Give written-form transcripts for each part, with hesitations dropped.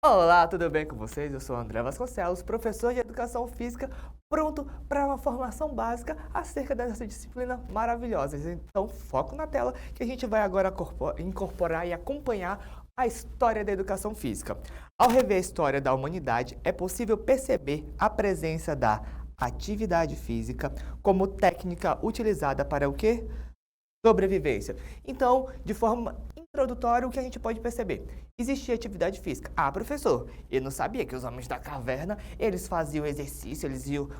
Olá, tudo bem com vocês? Eu sou André Vasconcelos, professor de Educação Física, pronto para uma formação básica acerca dessa disciplina maravilhosa. Então, foco na tela que a gente vai agora incorporar e acompanhar a história da educação física. Ao rever a história da humanidade, é possível perceber a presença da atividade física como técnica utilizada para o quê? Sobrevivência. Então, de forma introdutória, o que a gente pode perceber? Existia atividade física. Ah, professor, eu não sabia que os homens da caverna, eles faziam exercício,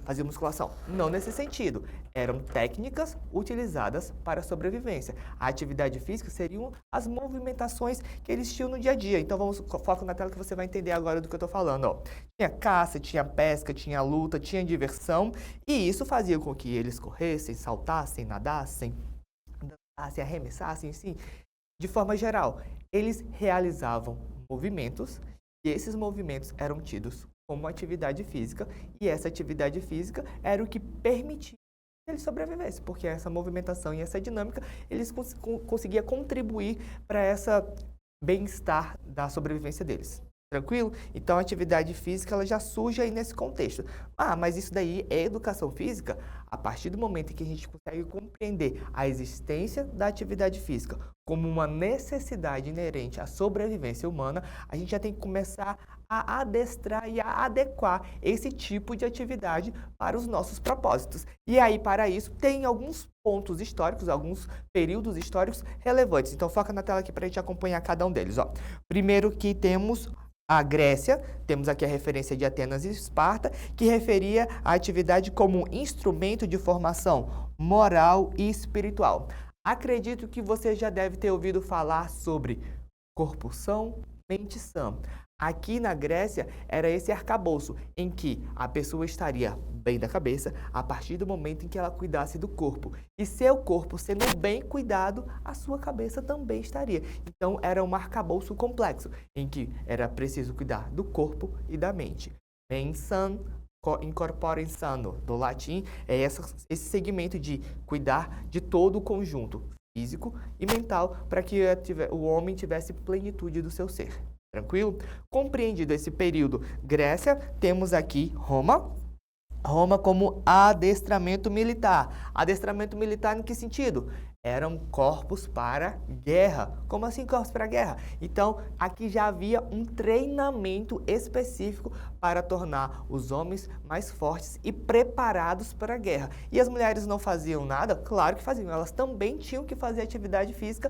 faziam musculação. Não nesse sentido. Eram técnicas utilizadas para a sobrevivência. A atividade física seriam as movimentações que eles tinham no dia a dia. Então, foco na tela que você vai entender agora do que eu estou falando. Ó. Tinha caça, tinha pesca, tinha luta, tinha diversão. E isso fazia com que eles corressem, saltassem, nadassem, se arremessassem, sim, de forma geral, eles realizavam movimentos e esses movimentos eram tidos como atividade física e essa atividade física era o que permitia que eles sobrevivessem, porque essa movimentação e essa dinâmica, eles conseguiam contribuir para essa bem-estar da sobrevivência deles. Tranquilo? Então, a atividade física ela já surge aí nesse contexto. Ah, mas isso daí é educação física? A partir do momento em que a gente consegue compreender a existência da atividade física como uma necessidade inerente à sobrevivência humana, a gente já tem que começar a adestrar e a adequar esse tipo de atividade para os nossos propósitos. E aí, para isso, tem alguns pontos históricos, alguns períodos históricos relevantes. Então, foca na tela aqui para a gente acompanhar cada um deles. Ó. Primeiro que temos a Grécia, temos aqui a referência de Atenas e Esparta, que referia a atividade como instrumento de formação moral e espiritual. Acredito que você já deve ter ouvido falar sobre corpo são, mente sã. Aqui na Grécia era esse arcabouço em que a pessoa estaria bem da cabeça a partir do momento em que ela cuidasse do corpo. E seu corpo sendo bem cuidado, a sua cabeça também estaria. Então era um arcabouço complexo em que era preciso cuidar do corpo e da mente. Mens san, incorpore sano, do latim, é esse segmento de cuidar de todo o conjunto físico e mental para que o homem tivesse plenitude do seu ser. Tranquilo? Compreendido esse período Grécia, temos aqui Roma. Roma como adestramento militar. Adestramento militar em que sentido? Eram corpos para guerra. Como assim corpos para guerra? Então, aqui já havia um treinamento específico para tornar os homens mais fortes e preparados para a guerra. E as mulheres não faziam nada? Claro que faziam. Elas também tinham que fazer atividade física,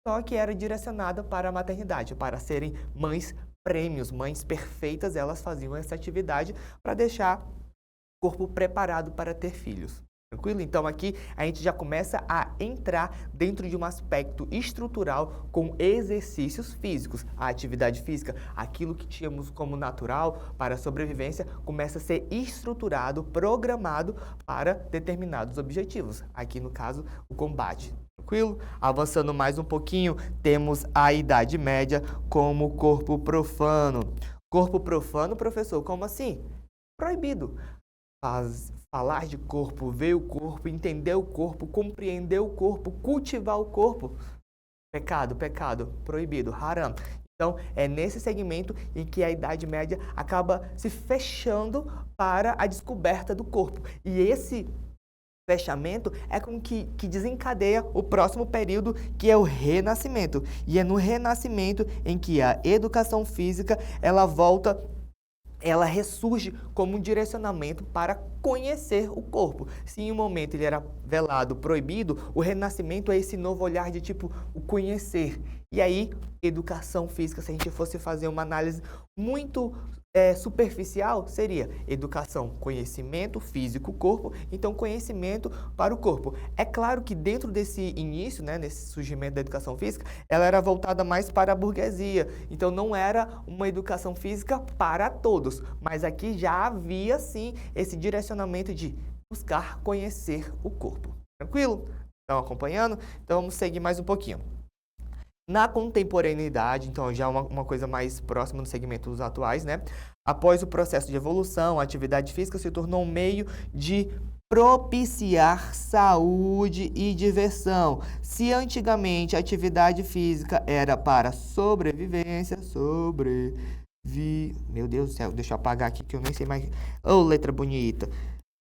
só que era direcionada para a maternidade, para serem mães prêmios, mães perfeitas, elas faziam essa atividade para deixar o corpo preparado para ter filhos. Tranquilo? Então aqui a gente já começa a entrar dentro de um aspecto estrutural com exercícios físicos. A atividade física, aquilo que tínhamos como natural para a sobrevivência, começa a ser estruturado, programado para determinados objetivos. Aqui no caso, o combate. Tranquilo? Avançando mais um pouquinho, temos a Idade Média como corpo profano. Corpo profano, professor, como assim? Proibido. Falar de corpo, ver o corpo, entender o corpo, compreender o corpo, cultivar o corpo. Pecado, pecado, proibido, haram. Então, é nesse segmento em que a Idade Média acaba se fechando para a descoberta do corpo. E esse fechamento é com que desencadeia o próximo período, que é o Renascimento. E é no Renascimento em que a educação física, ela ressurge como um direcionamento para conhecer o corpo. Se em um momento ele era velado, proibido, o Renascimento é esse novo olhar de tipo, o conhecer. E aí, educação física, se a gente fosse fazer uma análise muito superficial, seria educação, conhecimento físico, corpo, então conhecimento para o corpo. É claro que dentro desse início, né, nesse surgimento da educação física, ela era voltada mais para a burguesia, então não era uma educação física para todos, mas aqui já havia sim esse direcionamento de buscar conhecer o corpo. Tranquilo? Estão acompanhando? Então vamos seguir mais um pouquinho. Na contemporaneidade, então já uma coisa mais próxima do segmento dos atuais, né? Após o processo de evolução, a atividade física se tornou um meio de propiciar saúde e diversão. Se antigamente a atividade física era para sobrevivência, Meu Deus do céu, deixa eu apagar aqui que eu nem sei mais. Ô, letra bonita.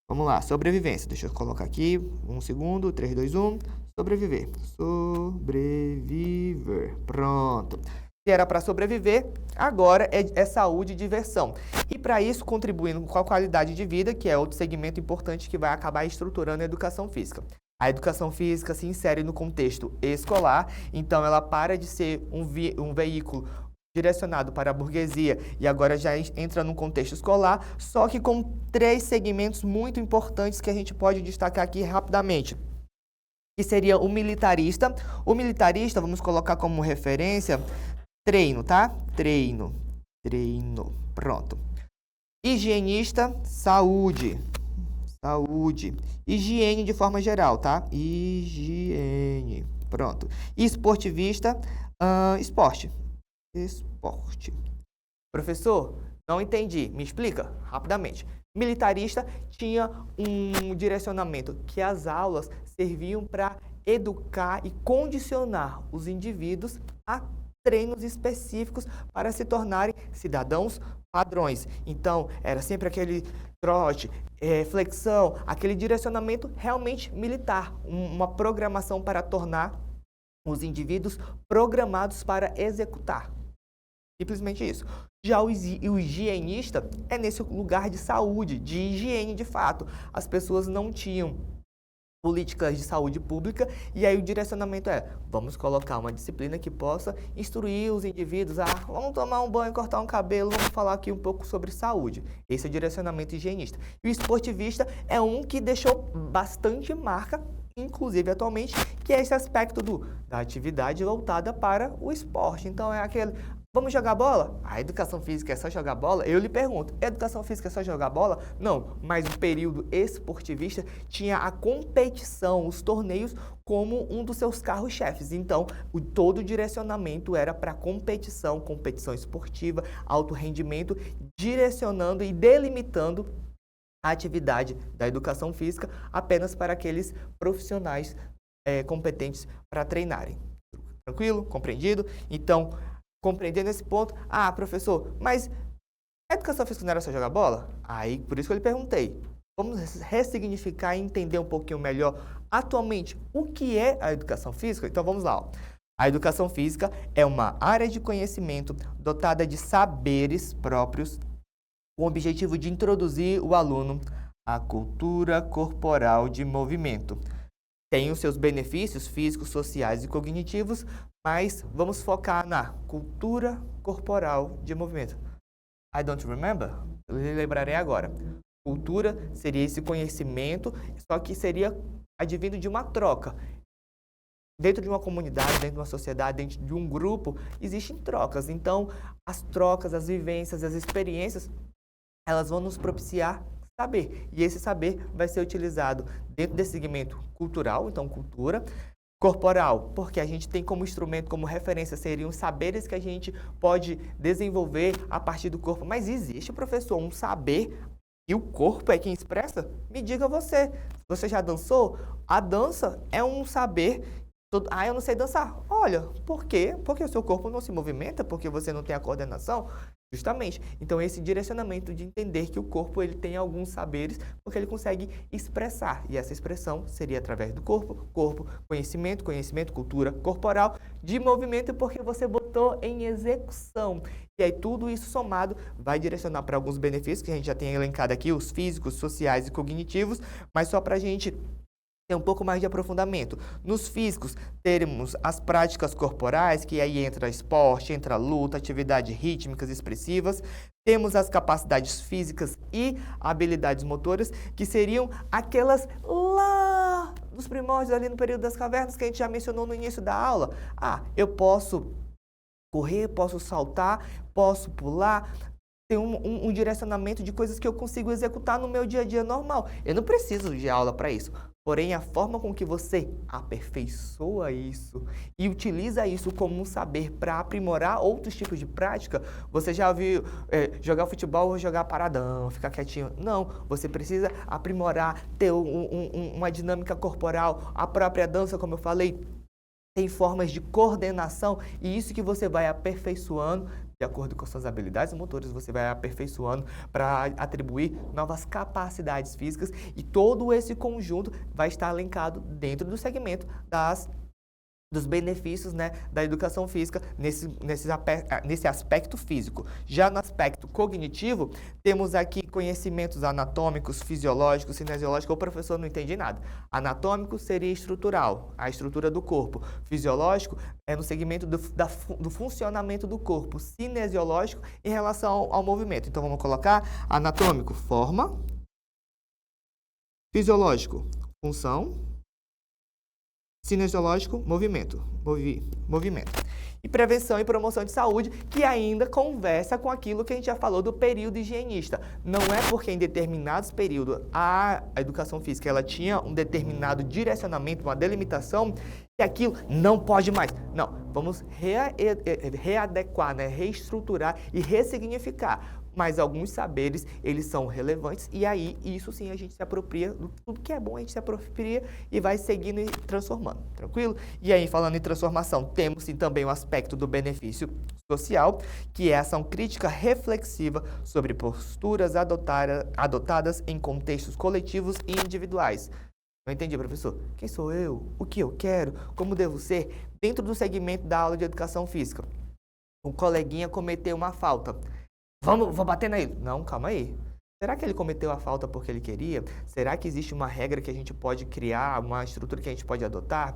Vamos lá, sobrevivência. Deixa eu colocar aqui. 1 segundo. 3, 2, 1. Sobreviver. Sobreviver. Pronto. Se era para sobreviver, agora é saúde e diversão. E para isso, contribuindo com a qualidade de vida, que é outro segmento importante que vai acabar estruturando a educação física. A educação física se insere no contexto escolar, então ela para de ser um veículo direcionado para a burguesia e agora já entra no contexto escolar, só que com 3 segmentos muito importantes que a gente pode destacar aqui rapidamente. Que seria o militarista. O militarista, vamos colocar como referência, treino, tá? Treino. Pronto. Higienista, saúde. Higiene de forma geral, tá? Higiene. Pronto. Esportivista, esporte. Professor, não entendi. Me explica rapidamente. Militarista tinha um direcionamento que as aulas serviam para educar e condicionar os indivíduos a treinos específicos para se tornarem cidadãos padrões. Então, era sempre aquele trote, flexão, aquele direcionamento realmente militar, uma programação para tornar os indivíduos programados para executar. Simplesmente isso. Já o higienista é nesse lugar de saúde, de higiene de fato. As pessoas não tinham políticas de saúde pública e aí o direcionamento é, vamos colocar uma disciplina que possa instruir os indivíduos a, vamos tomar um banho, cortar um cabelo, vamos falar aqui um pouco sobre saúde. Esse é o direcionamento higienista. E o esportivista é um que deixou bastante marca, inclusive atualmente, que é esse aspecto da atividade voltada para o esporte. Então é aquele, vamos jogar bola? A educação física é só jogar bola? Eu lhe pergunto, educação física é só jogar bola? Não, mas o período esportivista tinha a competição, os torneios como um dos seus carros-chefes. Então, todo o direcionamento era para competição esportiva, alto rendimento, direcionando e delimitando a atividade da educação física apenas para aqueles profissionais competentes para treinarem. Tranquilo? Compreendido? Então, compreendendo esse ponto, professor, mas a educação física não era só jogar bola? Aí, por isso que eu lhe perguntei. Vamos ressignificar e entender um pouquinho melhor atualmente o que é a educação física? Então, vamos lá. Ó. A educação física é uma área de conhecimento dotada de saberes próprios com o objetivo de introduzir o aluno à cultura corporal de movimento. Tem os seus benefícios físicos, sociais e cognitivos, mas vamos focar na cultura corporal de movimento. I don't remember? Eu lembrarei agora. Cultura seria esse conhecimento, só que seria advindo de uma troca. Dentro de uma comunidade, dentro de uma sociedade, dentro de um grupo, existem trocas. Então, as trocas, as vivências, as experiências, elas vão nos propiciar saber. E esse saber vai ser utilizado dentro desse segmento cultural, então cultura, corporal, porque a gente tem como instrumento, como referência, seriam os saberes que a gente pode desenvolver a partir do corpo. Mas existe, professor, um saber e o corpo é quem expressa? Me diga você. Você já dançou? A dança é um saber. Eu não sei dançar. Olha, por quê? Porque o seu corpo não se movimenta, porque você não tem a coordenação. Justamente. Então, esse direcionamento de entender que o corpo ele tem alguns saberes, porque ele consegue expressar. E essa expressão seria através do corpo, conhecimento, cultura corporal, de movimento, porque você botou em execução. E aí, tudo isso somado vai direcionar para alguns benefícios, que a gente já tem elencado aqui, os físicos, sociais e cognitivos, mas só para a gente ter um pouco mais de aprofundamento. Nos físicos, teremos as práticas corporais, que aí entra esporte, entra luta, atividades rítmicas expressivas. Temos as capacidades físicas e habilidades motoras, que seriam aquelas lá dos primórdios, ali no período das cavernas, que a gente já mencionou no início da aula. Eu posso correr, posso saltar, posso pular. Tem um direcionamento de coisas que eu consigo executar no meu dia a dia normal. Eu não preciso de aula para isso. Porém, a forma com que você aperfeiçoa isso e utiliza isso como um saber para aprimorar outros tipos de prática, você já viu jogar futebol ou jogar paradão, ficar quietinho. Não, você precisa aprimorar, ter uma dinâmica corporal, a própria dança, como eu falei, tem formas de coordenação e isso que você vai aperfeiçoando de acordo com suas habilidades motores, você vai aperfeiçoando para atribuir novas capacidades físicas e todo esse conjunto vai estar elencado dentro do segmento dos benefícios, né, da educação física nesse aspecto físico. Já no aspecto cognitivo, temos aqui conhecimentos anatômicos, fisiológicos, cinesiológicos. O professor não entende nada. Anatômico seria estrutural, a estrutura do corpo. Fisiológico é no segmento do funcionamento do corpo. Cinesiológico em relação ao movimento. Então, vamos colocar anatômico, forma. Fisiológico, função. Cinesiológico, movimento. E prevenção e promoção de saúde, que ainda conversa com aquilo que a gente já falou do período higienista. Não é porque em determinados períodos a educação física ela tinha um determinado direcionamento, uma delimitação, que aquilo não pode mais. Não, vamos readequar, né? Reestruturar e ressignificar. Mas alguns saberes, eles são relevantes e aí, isso sim, a gente se apropria, tudo que é bom a gente se apropria e vai seguindo e transformando, tranquilo? E aí, falando em transformação, temos sim também o aspecto do benefício social, que é a ação crítica reflexiva sobre posturas adotadas em contextos coletivos e individuais. Não entendi, professor. Quem sou eu? O que eu quero? Como devo ser? Dentro do segmento da aula de educação física, um coleguinha cometeu uma falta. Vou bater nele. Não, calma aí. Será que ele cometeu a falta porque ele queria? Será que existe uma regra que a gente pode criar, uma estrutura que a gente pode adotar?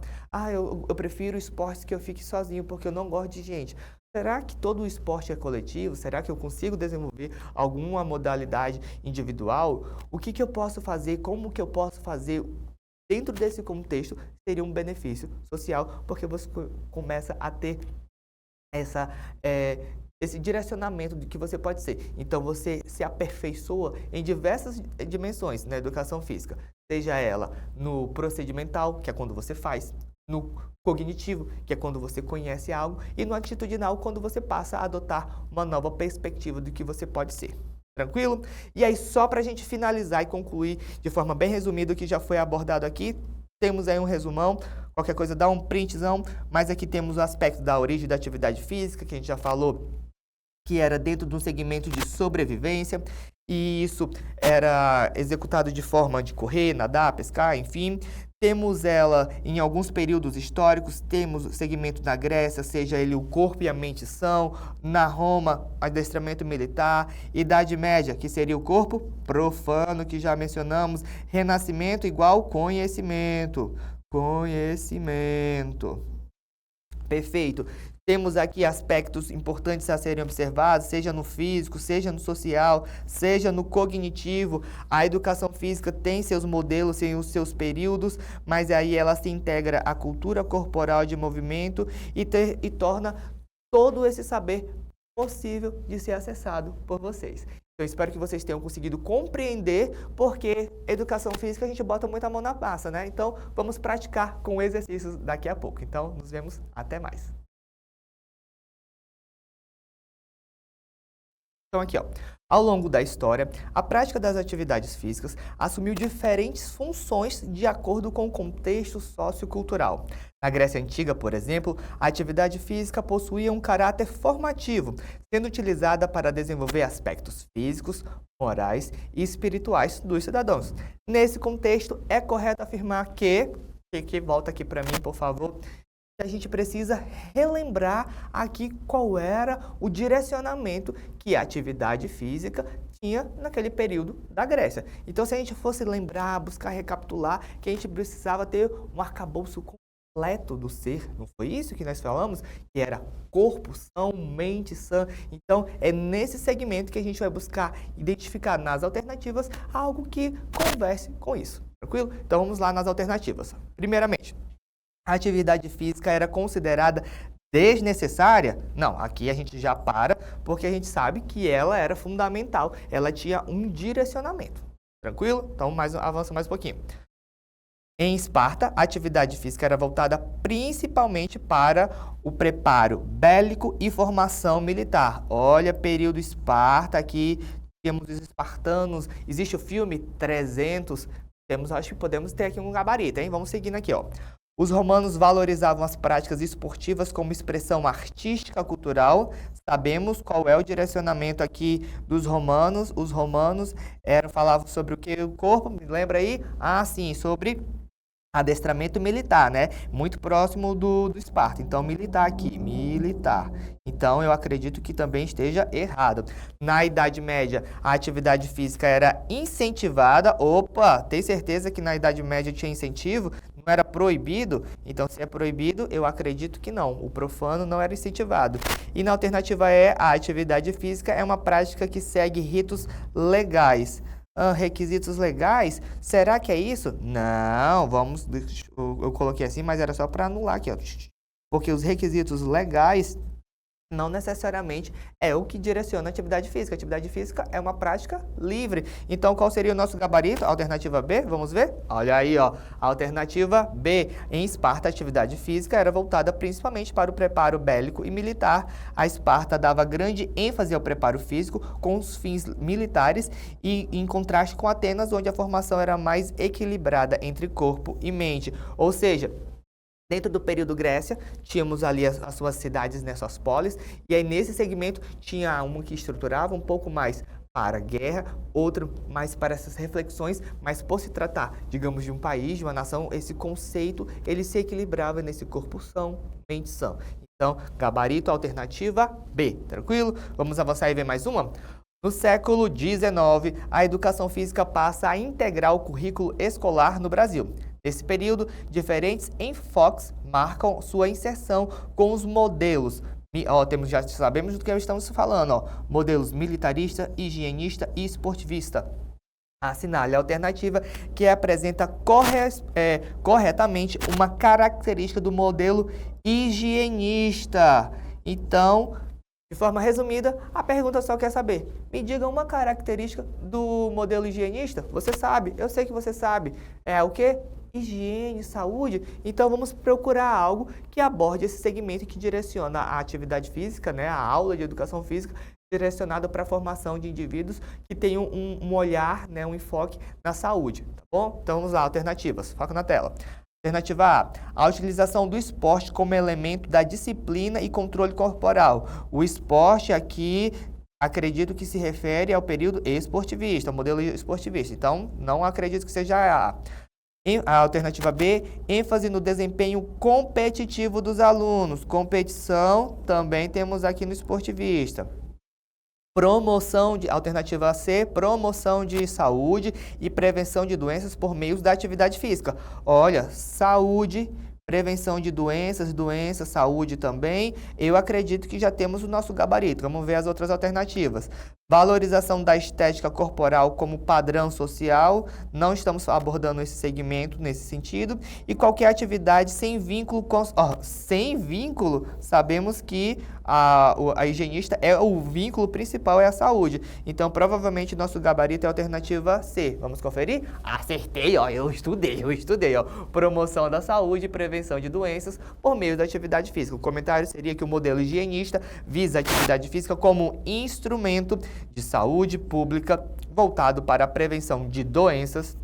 Eu prefiro esportes que eu fique sozinho porque eu não gosto de gente. Será que todo o esporte é coletivo? Será que eu consigo desenvolver alguma modalidade individual? O que eu posso fazer? Como que eu posso fazer? Dentro desse contexto, seria um benefício social, porque você começa a ter esse direcionamento de que você pode ser. Então, você se aperfeiçoa em diversas dimensões na educação física. Seja ela no procedimental, que é quando você faz, no cognitivo, que é quando você conhece algo, e no atitudinal, quando você passa a adotar uma nova perspectiva do que você pode ser. Tranquilo? E aí, só para a gente finalizar e concluir de forma bem resumida o que já foi abordado aqui, temos aí um resumão. Qualquer coisa, dá um printzão, mas aqui temos o aspecto da origem da atividade física, que a gente já falou, que era dentro de um segmento de sobrevivência, e isso era executado de forma de correr, nadar, pescar, enfim. Temos ela em alguns períodos históricos, temos o segmento na Grécia, seja ele o corpo e a mente são, na Roma, adestramento militar, Idade Média, que seria o corpo profano, que já mencionamos, Renascimento igual conhecimento. Perfeito. Temos aqui aspectos importantes a serem observados, seja no físico, seja no social, seja no cognitivo. A educação física tem seus modelos, tem os seus períodos, mas aí ela se integra à cultura corporal de movimento e torna todo esse saber possível de ser acessado por vocês. Eu espero que vocês tenham conseguido compreender, porque educação física a gente bota muita mão na massa, né? Então, vamos praticar com exercícios daqui a pouco. Então, nos vemos até mais. Então aqui, ó, ao longo da história, a prática das atividades físicas assumiu diferentes funções de acordo com o contexto sociocultural. Na Grécia Antiga, por exemplo, a atividade física possuía um caráter formativo, sendo utilizada para desenvolver aspectos físicos, morais e espirituais dos cidadãos. Nesse contexto, é correto afirmar que volta aqui para mim, por favor, a gente precisa relembrar aqui qual era o direcionamento que a atividade física tinha naquele período da Grécia. Então, se a gente fosse lembrar, buscar recapitular, que a gente precisava ter um arcabouço completo do ser, não foi isso que nós falamos? Que era corpo são, mente sã. Então, é nesse segmento que a gente vai buscar identificar nas alternativas algo que converse com isso, tranquilo? Então, vamos lá nas alternativas. Primeiramente, a atividade física era considerada desnecessária? Não, aqui a gente já para, porque a gente sabe que ela era fundamental, ela tinha um direcionamento. Tranquilo? Então, avança mais um pouquinho. Em Esparta, a atividade física era voltada principalmente para o preparo bélico e formação militar. Olha, período Esparta, aqui temos os espartanos, existe o filme 300, acho que podemos ter aqui um gabarito, hein? Vamos seguindo aqui, ó. Os romanos valorizavam as práticas esportivas como expressão artística cultural. Sabemos qual é o direcionamento aqui dos romanos. Os romanos falavam sobre o que? O corpo, me lembra aí? Ah, sim, sobre adestramento militar, né? Muito próximo do Esparta. Então, militar aqui, militar. Então, eu acredito que também esteja errado. Na Idade Média, a atividade física era incentivada. Opa, tem certeza que na Idade Média tinha incentivo? Não era proibido? Então, se é proibido, eu acredito que não. O profano não era incentivado. E na alternativa a atividade física é uma prática que segue ritos legais. Requisitos legais, será que é isso? Não, eu coloquei assim, mas era só para anular aqui, ó. Porque os requisitos legais não necessariamente é o que direciona a atividade física. A atividade física é uma prática livre. Então, qual seria o nosso gabarito? Alternativa B, vamos ver? Olha aí, ó. Alternativa B. Em Esparta, a atividade física era voltada principalmente para o preparo bélico e militar. A Esparta dava grande ênfase ao preparo físico com os fins militares e em contraste com Atenas, onde a formação era mais equilibrada entre corpo e mente. Ou seja, dentro do período Grécia, tínhamos ali as suas cidades, né, suas polis, e aí nesse segmento tinha uma que estruturava um pouco mais para a guerra, outro mais para essas reflexões, mas por se tratar, digamos, de um país, de uma nação, esse conceito, ele se equilibrava nesse corpo são, mente são. Então, gabarito, alternativa B, tranquilo? Vamos avançar e ver mais uma? No século XIX, a educação física passa a integrar o currículo escolar no Brasil. Nesse período, diferentes enfoques marcam sua inserção com os modelos. Já sabemos do que estamos falando, ó, modelos militarista, higienista e esportivista. Assinale a alternativa que apresenta corretamente uma característica do modelo higienista. Então, de forma resumida, a pergunta só quer saber, me diga uma característica do modelo higienista. Você sabe, eu sei que você sabe. É o quê? Higiene, saúde. Então, vamos procurar algo que aborde esse segmento que direciona a atividade física, né, a aula de educação física, direcionada para a formação de indivíduos que tenham um olhar, né, um enfoque na saúde, tá bom? Então, vamos lá, alternativas. Foca na tela. Alternativa A utilização do esporte como elemento da disciplina e controle corporal. O esporte aqui, acredito que se refere ao período esportivista, ao modelo esportivista. Então, não acredito que seja A. A alternativa B, ênfase no desempenho competitivo dos alunos. Competição também temos aqui no esportivista. Alternativa C, promoção de saúde e prevenção de doenças por meio da atividade física. Olha, saúde, prevenção de doenças, saúde também. Eu acredito que já temos o nosso gabarito. Vamos ver as outras alternativas. Valorização da estética corporal como padrão social. Não estamos abordando esse segmento nesse sentido. E qualquer atividade sem vínculo sem vínculo, sabemos que a higienista o vínculo principal é a saúde. Então, provavelmente, nosso gabarito é a alternativa C. Vamos conferir? Acertei, ó. Eu estudei, ó. Promoção da saúde e prevenção de doenças por meio da atividade física. O comentário seria que o modelo higienista visa a atividade física como instrumento de saúde pública voltado para a prevenção de doenças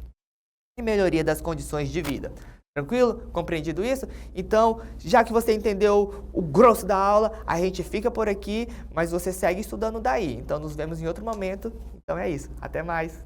e melhoria das condições de vida. Tranquilo? Compreendido isso? Então, já que você entendeu o grosso da aula, a gente fica por aqui, mas você segue estudando daí. Então, nos vemos em outro momento. Então, é isso. Até mais.